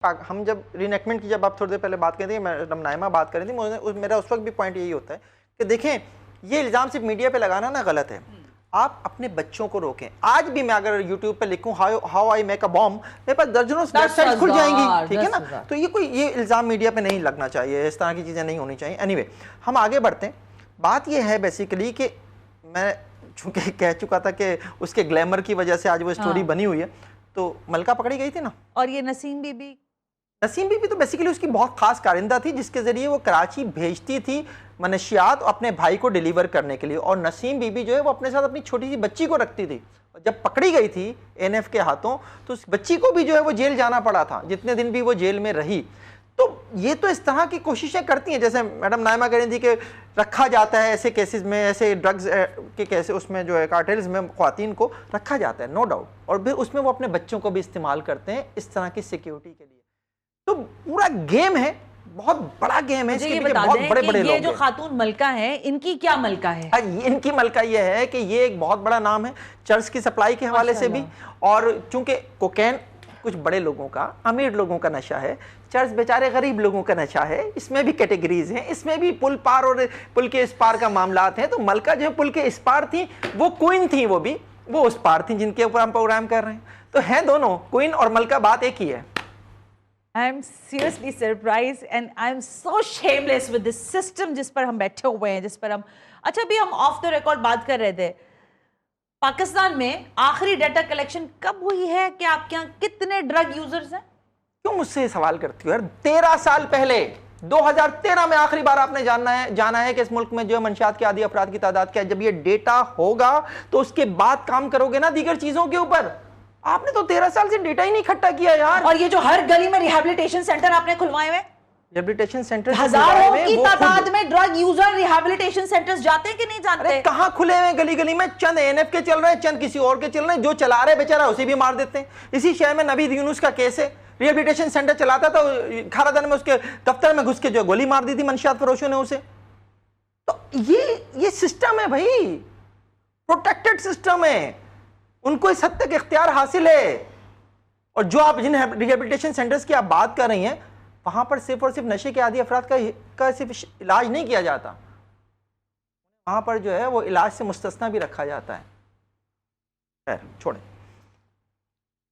हम जब रीनेक्टमेंट की जब आप थोड़ी देर पहले बात कर रही थी, मैडम नाइमा बात कर रही थी, मेरा उस वक्त भी पॉइंट यही होता है कि देखें ये इल्ज़ाम सिर्फ मीडिया पे लगाना ना गलत है। आप अपने बच्चों को रोकें। आज भी मैं अगर यूट्यूब पे लिखूं how I make a bomb, मेरे पास दर्जनों वेबसाइट खुल जाएंगी, ठीक है ना। तो ये इल्ज़ाम मीडिया पे नहीं लगना चाहिए, इस तरह की चीज़ें नहीं होनी चाहिए। एनीवे, हम आगे बढ़ते हैं। बात ये है बेसिकली कि मैं चूंकि कह चुका था कि उसके ग्लैमर की वजह से आज वो स्टोरी बनी हुई है, तो मलका पकड़ी गई थी ना। और ये नसीम बीबी तो बेसिकली उसकी बहुत खास कारिंदा थी, जिसके जरिए वो कराची भेजती थी मनशियात अपने भाई को डिलीवर करने के लिए। और नसीम बीबी जो है वो अपने साथ अपनी छोटी सी बच्ची को रखती थी। जब पकड़ी गई थी एनएफ के हाथों, तो उस बच्ची को भी जो है वो जेल जाना पड़ा था, जितने दिन भी वो जेल में रही। तो ये तो इस तरह की कोशिशें करती हैं, जैसे मैडम नाइमा कह रही थी कि रखा जाता है ऐसे केसेस में, ऐसे ड्रग्स के केस उसमें जो है कार्टेल्स में ख्वातीन को रखा जाता है, नो डाउट। और फिर उसमें वो अपने बच्चों को भी इस्तेमाल करते हैं इस तरह की सिक्योरिटी के लिए। तो पूरा गेम है, बहुत बड़ा गेम है। इसके पीछे बहुत बड़े बड़े लोग हैं। ये जो खातून मलका है, इनकी क्या मलका है? इनकी मलका ये है कि ये एक बहुत बड़ा नाम है चर्च की सप्लाई के हवाले से भी। और चूंकि कोकेन कुछ बड़े लोगों का, अमीर लोगों का नशा है, चर्च बेचारे गरीब लोगों का नशा है। इसमें भी कैटेगरीज हैं, इसमें भी पुल पार और पुल के इस पार का मामलात हैं। तो मलका जो पुल के इस पार थी, वो क्वीन थी, वो उस पार थी जिनके ऊपर हम प्रोग्राम कर रहे हैं। तो हैं दोनों, क्वीन और मलका, बात एक ही है। I am seriously surprised and I am so shameless with this system जिस पर हम बैठे हुए हैं, जिस पर हम अच्छा भी हम ऑफ द रिकॉर्ड बात कर रहे थे। पाकिस्तान में आखिरी डाटा कलेक्शन कब हुई है कि आपके यहाँ कितने ड्रग यूजर्स हैं? क्यों मुझसे सवाल करती हो यार? 13 साल पहले 2013 में आखिरी बार आपने जाना है कि इस मुल्क में जो मंशियात के आदी अफराद की तादाद क्या है। जब ये डेटा होगा तो उसके बाद काम करोगे ना दीगर चीजों के ऊपर। आपने तो 13 साल से डेटा ही नहीं इकट्ठा किया यार। और ये जो हर गली में रिहैबिलिटेशन सेंटर आपने खुलवाए हुए, रिहैबिलिटेशन सेंटर हजारों की तादाद में ड्रग यूजर रिहैबिलिटेशन सेंटर्स जाते हैं कि नहीं जाते? कहां खुले हुए गली गली में? चंद एनएफ के चल रहे हैं, चंद किसी और के चल रहे हैं। जो चला रहे बेचारा उसे भी मार देते हैं। इसी शहर में नवीद यूनुस का केस है, रिहैबिलिटेशन सेंटर चलाता था, खारादान में उसके दफ्तर में घुस के जो गोली मार दी थी मंशियात फरोशों ने उसे। तो ये सिस्टम है भाई, प्रोटेक्टेड सिस्टम है, उनको इस हद तक इख्तियार हासिल है। और जो आप जिन रिहैबिलिटेशन सेंटर्स की आप बात कर रही हैं, वहां पर सिर्फ और सिर्फ नशे के आदी अफराद का सिर्फ इलाज नहीं किया जाता, वहां पर जो है वो इलाज से मुस्तस्ना भी रखा जाता है। खैर छोड़ें।